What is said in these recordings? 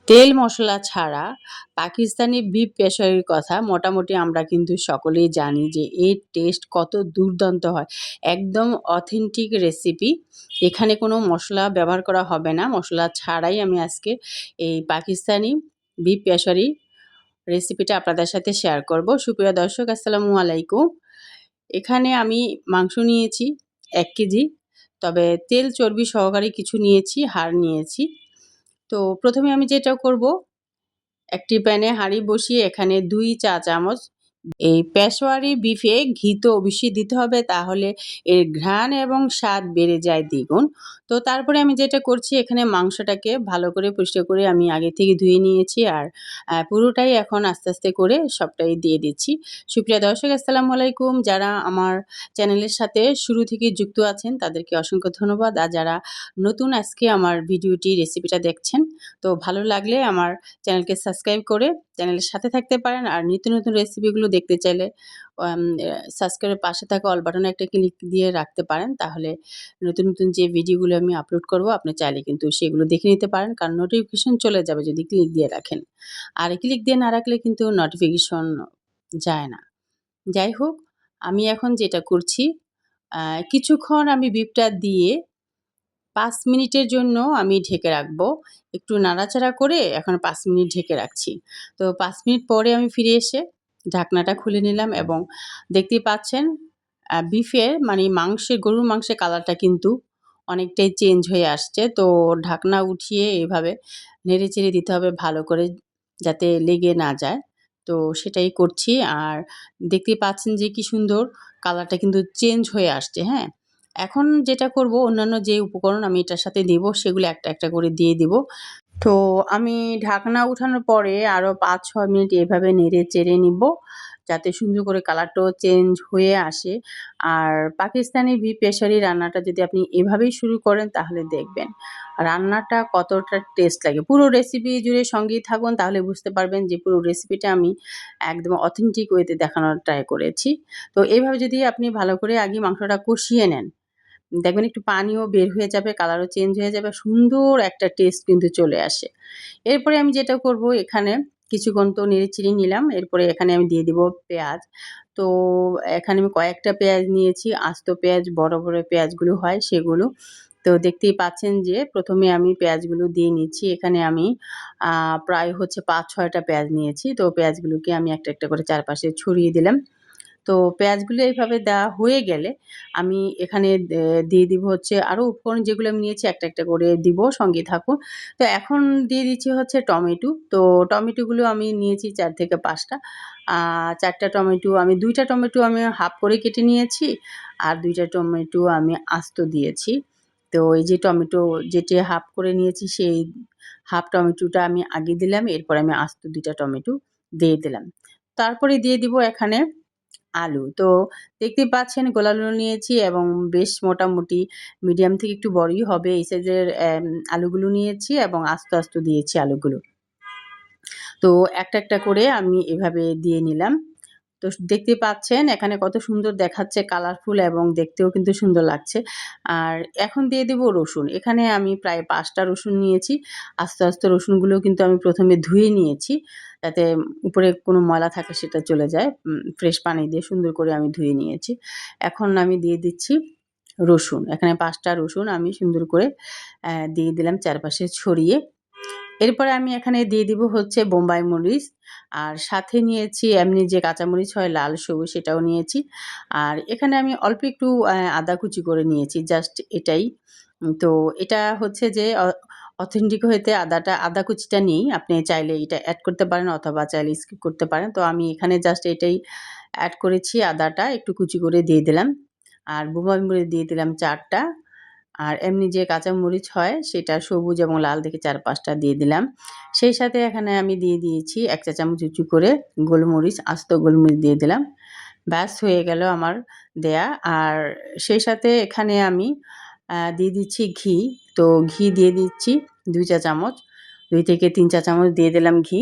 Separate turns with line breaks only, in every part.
তেল মশলা ছাড়া পাকিস্তানি বিফ পেশারির কথা মোটামুটি আমরা কিন্তু সকলেই জানি যে এর টেস্ট কত দুর্দান্ত হয়। একদম অথেন্টিক রেসিপি। এখানে কোনো মশলা ব্যবহার করা হবে না। মশলা ছাড়াই আমি আজকে এই পাকিস্তানি বিফ পেশারি রেসিপিটা আপনাদের সাথে শেয়ার করব। সুপ্রিয় দর্শক, আসসালামু আলাইকুম। এখানে আমি মাংস নিয়েছি ১ কেজি। তবে তেল চর্বি সহকারে কিছু নিয়েছি, হাড় নিয়েছি। তো প্রথমে আমি যেটা করব, একটি প্যানে হাঁড়ি বসিয়ে এখানে ২ চা চামচ এই পেশোয়ারি বিফে ঘি তো অবশ্যই দিতে হবে, তাহলে এর ঘ্রাণ এবং স্বাদ বেড়ে যায় দ্বিগুণ। তো তারপরে আমি যেটা করছি, এখানে মাংসটাকে ভালো করে পরিষ্কার করে আমি আগে থেকে ধুয়ে নিয়েছি, আর পুরোটাই এখন আস্তে আস্তে করে সবটাই দিয়ে দিচ্ছি। সুপ্রিয় দর্শক, আসসালামু আলাইকুম। যারা আমার চ্যানেলের সাথে শুরু থেকে যুক্ত আছেন তাদেরকে অসংখ্য ধন্যবাদ। আর যারা নতুন আজকে আমার ভিডিওটি রেসিপিটা দেখছেন, তো ভালো লাগলে আমার চ্যানেলকে সাবস্ক্রাইব করে চ্যানেলের সাথে থাকতে পারেন। আর নিত্য নতুন রেসিপিগুলো দেখতে চাইলে সাবস্ক্রাইবের পাশে থাকা অল বাটনে একটা ক্লিক দিয়ে রাখতে পারেন। তাহলে নতুন নতুন যে ভিডিওগুলো আমি আপলোড করব, আপনি চাইলে কিন্তু সেগুলো দেখে নিতে পারেন, কারণ নোটিফিকেশন চলে যাবে যদি ক্লিক দিয়ে রাখেন। আর ক্লিক দিয়ে না রাখলে কিন্তু নোটিফিকেশন যায় না। যাই হোক, আমি এখন যেটা করছি, কিছুক্ষণ আমি বিফটা দিয়ে ৫ মিনিটের জন্য আমি ঢেকে রাখবো। একটু নাড়াচাড়া করে এখন ৫ মিনিট ঢেকে রাখছি। তো ৫ মিনিট পরে আমি ফিরে এসে ঢাকনাটা খুলে নিলাম এবং দেখতেই পাচ্ছেন বিফের গরুর মাংসের কালারটা কিন্তু অনেকটাই চেঞ্জ হয়ে আসছে। তো ঢাকনা উঠিয়ে এভাবে নেড়েচেড়ে দিতে হবে ভালো করে, যাতে লেগে না যায়। তো সেটাই করছি। আর দেখতেই পাচ্ছেন যে কি সুন্দর কালারটা কিন্তু চেঞ্জ হয়ে আসছে, হ্যাঁ? এখন যেটা করব, অন্যান্য যে উপকরণ আমি এটার সাথে দেব সেগুলো একটা একটা করে দিয়ে দিব। তো আমি ঢাকনা উঠানোর পরে আরও ৫-৬ মিনিট এভাবে নেড়ে চেড়ে নিব, যাতে সুন্দর করে কালারটাও চেঞ্জ হয়ে আসে। আর পাকিস্তানি বিফ পেশারি রান্নাটা যদি আপনি এভাবেই শুরু করেন, তাহলে দেখবেন রান্নাটা কতটা টেস্ট লাগে। পুরো রেসিপি জুড়ে সঙ্গেই থাকুন, তাহলে বুঝতে পারবেন যে পুরো রেসিপিটা আমি একদম অথেন্টিক ওয়েতে দেখানোর ট্রাই করেছি। তো এইভাবে যদি আপনি ভালো করে আগে মাংসটা কষিয়ে নেন, দেখবেন একটু পানিও বের হয়ে যাবে, কালারও চেঞ্জ হয়ে যাবে, সুন্দর একটা টেস্ট কিন্তু চলে আসে। এরপরে আমি যেটা করব, এখানে কিছুক্ষণ তো নেড়েচেড়ে নিলাম। এরপরে এখানে আমি দিয়ে দিব পেঁয়াজ। তো এখানে আমি কয়েকটা পেঁয়াজ নিয়েছি, আস্ত পেঁয়াজ, বড় বড় পেঁয়াজগুলো হয় সেগুলো। তো দেখতেই পাচ্ছেন যে প্রথমে আমি পেঁয়াজগুলো দিয়ে নিচ্ছি। এখানে আমি প্রায় হচ্ছে ৫-৬ টা পেঁয়াজ নিয়েছি। তো পেঁয়াজগুলোকে আমি একটা একটা করে চারপাশে ছড়িয়ে দিলাম। তো পেঁয়াজগুলো এইভাবে দেওয়া হয়ে গেলে আমি এখানে দিয়ে দিব হচ্ছে আরও উপকরণ যেগুলো আমি নিয়েছি, একটা একটা করে দিব, সঙ্গে থাকুন। তো এখন দিয়ে দিচ্ছি হচ্ছে টমেটো। তো টমেটোগুলো আমি নিয়েছি ৪ থেকে ৫ টা। ৪ টা টমেটো, আমি ২ টা টমেটো আমি হাফ করে কেটে নিয়েছি, আর ২ টা টমেটো আমি আস্ত দিয়েছি। তো এই যে টমেটো যেটি হাফ করে নিয়েছি, সেই হাফ টমেটোটা আমি আগে দিলাম, এরপর আমি আস্ত ২ টা টমেটো দিয়ে দিলাম। তারপরে দিয়ে দিব এখানে আলু। তো দেখতেই পাচ্ছেন গোল আলু নিয়েছি এবং বেশ মোটামুটি মিডিয়াম থেকে একটু বড়ই হবে এই সাইজের আলুগুলো নিয়েছি এবং আস্ত আস্ত দিয়েছি আলুগুলো। তো একটা একটা করে আমি এভাবে দিয়ে নিলাম। তো দেখতেই পাচ্ছেন এখানে কত সুন্দর দেখাচ্ছে, কালারফুল এবং দেখতেও কিন্তু সুন্দর লাগছে। আর এখন দিয়ে দেব রসুন। এখানে আমি প্রায় ৫ টা রসুন নিয়েছি। আস্তে আস্তে রসুনগুলোও কিন্তু আমি প্রথমে ধুয়ে নিয়েছি, যাতে উপরে কোনো ময়লা থাকে সেটা চলে যায়। ফ্রেশ পানি দিয়ে সুন্দর করে আমি ধুয়ে নিয়েছি। এখন আমি দিয়ে দিচ্ছি রসুন। এখানে ৫ টা রসুন আমি সুন্দর করে দিয়ে দিলাম চারপাশে ছড়িয়ে। এরপরে আমি এখানে দিয়ে দিব হচ্ছে বোম্বাই মরিচ, আর সাথে নিয়েছি এমনি যে কাঁচামরিচ হয় লাল সবুজ, সেটাও নিয়েছি। আর এখানে আমি অল্প একটু আদা কুচি করে নিয়েছি, জাস্ট এটাই। তো এটা হচ্ছে যে অথেন্টিক হইতে আদা কুচিটা নেই। আপনি চাইলে এটা এড করতে পারেন অথবা চাইলে স্কিপ করতে পারেন। তো আমি এখানে জাস্ট এটাই এড করেছি, আদাটা একটু কুচি করে দিয়ে দিলাম। আর বোম্বাই মরিচ দিয়ে দিলাম ৪ টা। আর এমনি যে কাঁচামরিচ হয় সেটা সবুজ এবং লাল দেখে ৪-৫ টা দিয়ে দিলাম। সেই সাথে এখানে আমি দিয়ে দিয়েছি ১ চা চামচ উঁচু করে গোলমরিচ, আস্ত গোলমরিচ দিয়ে দিলাম। ব্যাস হয়ে গেল আমার দেয়া। আর সেই সাথে এখানে আমি দিয়ে দিচ্ছি ঘি। তো ঘি দিয়ে দিচ্ছি ২ চা চামচ, ২ থেকে ৩ চা চামচ দিয়ে দিলাম ঘি।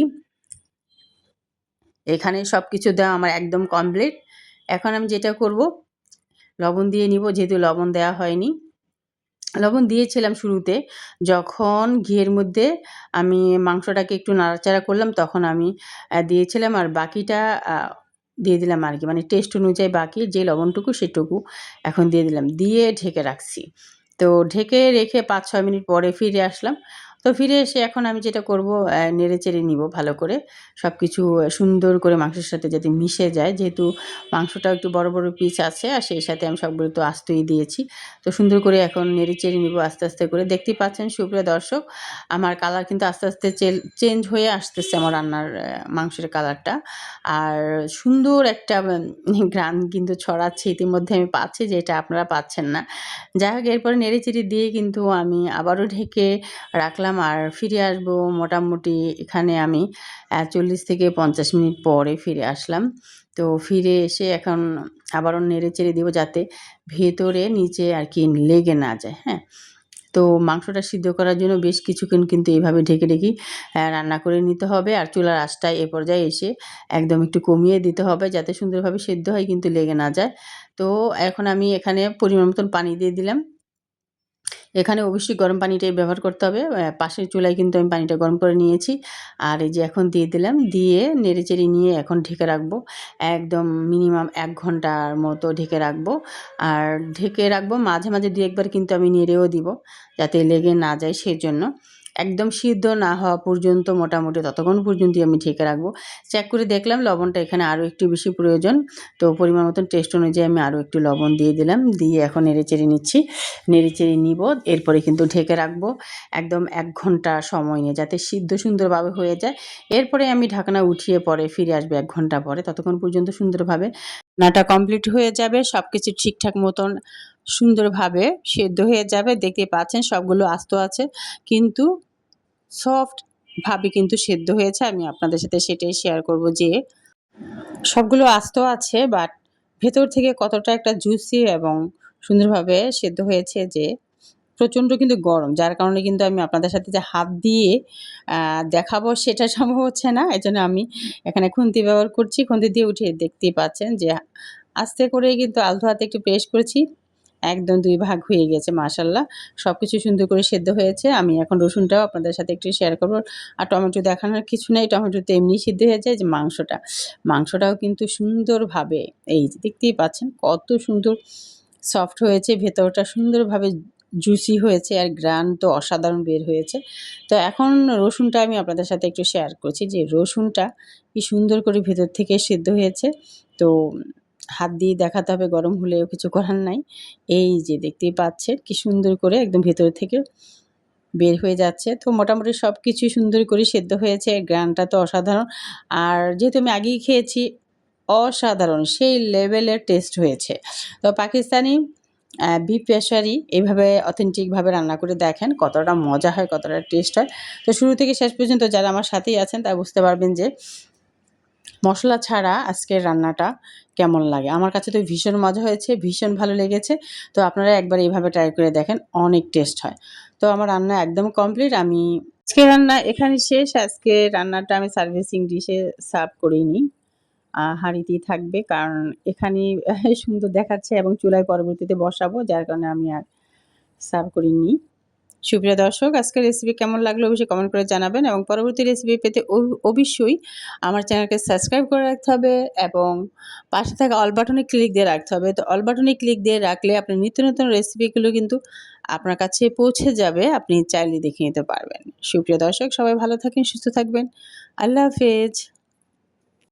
এখানে সবকিছু দেওয়া আমার একদম কমপ্লিট। এখন আমি যেটা করব, লবণ দিয়ে নিব, যেহেতু লবণ দেওয়া হয়নি। লবণ দিয়েছিলাম শুরুতে। যখন ঘিয়ের মধ্যে আমি মাংসটাকে একটু নাড়াচাড়া করলাম তখন আমি দিয়েছিলাম, আর বাকিটা আ দিয়ে দিলাম আরকি। মানে টেস্ট অনুযায়ী বাকি যে লবণটুকু সেটুকু এখন দিয়ে দিলাম। দিয়ে ঢেকে রাখছি। তো ঢেকে রেখে ৫-৬ মিনিট পরে ফিরে আসলাম। তো ফিরে এসে এখন আমি যেটা করব, নেড়েচেড়ে নিবো ভালো করে। সবকিছু সুন্দর করে মাংসের সাথে যাতে মিশে যায়। যেহেতু মাংসটাও একটু বড়, বড় পিস আছে আর সেই সাথে আমি সবগুলো তো আস্তই দিয়েছি। তো সুন্দর করে এখন নেড়েচেড়ে নিবো আস্তে, আস্তে করে। দেখতেই পাচ্ছেন সুপ্রিয় দর্শক, আমার কালার কিন্তু আস্তে, আস্তে চেঞ্জ হয়ে আসতেছে আমার রান্নার মাংসের কালারটা। আর সুন্দর একটা ঘ্রাণ কিন্তু ছড়াচ্ছে ইতিমধ্যে আমি পাচ্ছি, যেটা আপনারা পাচ্ছেন না। যাই হোক, এরপরে নেড়েচেড়ে দিয়ে কিন্তু আমি আবারও ঢেকে রাখলাম আর ফিরে আসবো মোটামুটি এখানে আমি ৪০ থেকে ৫০ মিনিট পরে ফিরে আসলাম। তো ফিরে এসে এখন আবারও নেড়েচেড়ে দিব যাতে ভেতরে নিচে আর কি লেগে না যায়, হ্যাঁ? তো মাংসটা সিদ্ধ করার জন্য বেশ কিছুক্ষণ কিন্তু এভাবে ঢেকে ঢেকেই রান্না করে নিতে হবে। আর চুলার আঁচটা এ পর্যায়ে এসে একদম একটু কমিয়ে দিতে হবে যাতে সুন্দরভাবে সেদ্ধ হয় কিন্তু লেগে না যায়। তো এখন আমি এখানে পরিমাণ মতন পানি দিয়ে দিলাম। এখানে অবশ্যই গরম পানিটাই ব্যবহার করতে হবে। পাশের চুলায় কিন্তু আমি পানিটা গরম করে নিয়েছি। আর এই যে এখন দিয়ে দিলাম। দিয়ে নেড়েচেড়ে নিয়ে এখন ঢেকে রাখবো। একদম মিনিমাম ১ ঘন্টার মতো ঢেকে রাখবো। আর ঢেকে রাখবো, মাঝে, মাঝে ২-১ বার কিন্তু আমি নেড়েও দিব যাতে লেগে না যায় সেজন্য। একদম সিদ্ধ না হওয়া পর্যন্ত মোটামুটি ততক্ষণ পর্যন্তই আমি ঢেকে রাখবো। চেক করে দেখলাম লবণটা এখানে আরও একটু বেশি প্রয়োজন। তো পরিমাণ মতন টেস্ট অনুযায়ী আমি আরও একটু লবণ দিয়ে দিলাম। দিয়ে এখন নেড়েচেড়ে নিচ্ছি। নেড়েচেড়ে নিব। এরপরে কিন্তু ঢেকে রাখবো একদম ১ ঘন্টা সময় নিয়ে যাতে সিদ্ধ সুন্দরভাবে হয়ে যায়। এরপরে আমি ঢাকনা উঠিয়ে পরে ফিরে আসবো ১ ঘন্টা পরে। ততক্ষণ পর্যন্ত সুন্দরভাবে রান্নাটা কমপ্লিট হয়ে যাবে। সবকিছু ঠিকঠাক মতন সুন্দরভাবে সেদ্ধ হয়ে যাবে। দেখতেই পাচ্ছেন সবগুলো আস্ত আছে। কিন্তু সফট ভাবে কিন্তু সেদ্ধ হয়েছে। আমি আপনাদের সাথে সেটাই শেয়ার করব যে সবগুলো আস্ত আছে, বাট ভেতর থেকে কতটা একটা জুসি এবং সুন্দরভাবে সেদ্ধ হয়েছে যে প্রচণ্ড কিন্তু গরম। যার কারণে কিন্তু আমি আপনাদের সাথে যে হাত দিয়ে দেখাবো সেটা সম্ভব হচ্ছে না। এজন্য আমি এখানে খুন্তি ব্যবহার করছি। খুন্তি দিয়ে উঠিয়ে দেখতেই পাচ্ছেন যে আস্তে করে কিন্তু আলতো হাতে একটু প্রেস করেছি। একদম ২ ভাগ হয়ে গেছে মাশাআল্লাহ। সবকিছু সুন্দর করে সেদ্ধ হয়েছে। আমি এখন রসুনটাও আপনাদের সাথে একটু শেয়ার করব। আর টমেটো দেখানোর কিছু নেই। টমেটো তো এমনিই সিদ্ধ হয়ে যায়। যে মাংসটাও কিন্তু সুন্দরভাবে এই যে দেখতেই পাচ্ছেন কত সুন্দর সফট হয়েছে। ভেতরটা সুন্দরভাবে জুসি হয়েছে আর গ্রান তো অসাধারণ বের হয়েছে। তো এখন রসুনটা আমি আপনাদের সাথে একটু শেয়ার করছি যে রসুনটা কি সুন্দর করে ভেতর থেকে সিদ্ধ হয়েছে। তো হাত দিয়ে দেখাতে হবে, গরম হলেও কিছু করার নাই। এই যে দেখতেই পাচ্ছেন কি সুন্দর করে একদম ভেতর থেকে বের হয়ে যাচ্ছে। তো মোটামুটি সবকিছুই সুন্দর করে সেদ্ধ হয়েছে। গ্রানটা তো অসাধারণ। আর যেহেতু আমি আগেই খেয়েছি, অসাধারণ সেই লেভেলের টেস্ট হয়েছে। তো পাকিস্তানি বিফ পেশারি এভাবে অথেন্টিকভাবে রান্না করে দেখেন কতটা মজা হয়, কতটা টেস্ট হয়। তো শুরু থেকে শেষ পর্যন্ত যারা আমার সাথেই আছেন তারা বুঝতে পারবেন যে মশলা ছাড়া আজকের রান্নাটা কেমন লাগে। আমার কাছে তো ভীষণ মজা হয়েছে, ভীষণ ভালো লেগেছে। তো আপনারা একবার এইভাবে ট্রাই করে দেখেন, অনেক টেস্ট হয়। তো আমার রান্না একদম কমপ্লিট। আমি আজকের রান্না এখানে শেষ। আজকে রান্নাটা আমি সার্ভিসিং ডিশে সার্ভ করিনি। হাঁড়িতেই থাকবে কারণ এখানেই সুন্দর দেখাচ্ছে এবং চুলায় পরবর্তীতে বসাবো, যার কারণে আমি আর সার্ভ করিনি। সুপ্রিয় দর্শক, আজকের রেসিপি কেমন লাগলো অবশ্যই কমেন্ট করে জানাবেন এবং পরবর্তী রেসিপি পেতে অবশ্যই আমার চ্যানেলকে সাবস্ক্রাইব করে রাখতে হবে এবং পাশে থাকা অল বাটনে ক্লিক দিয়ে রাখতে হবে। তো অল বাটনে ক্লিক দিয়ে রাখলে আপনি নিত্য নতুন রেসিপিগুলো কিন্তু আপনার কাছে পৌঁছে যাবে। আপনি চাইলে দেখে নিতে পারবেন। সুপ্রিয় দর্শক, সবাই ভালো থাকেন, সুস্থ থাকবেন। আল্লাহ হাফেজ।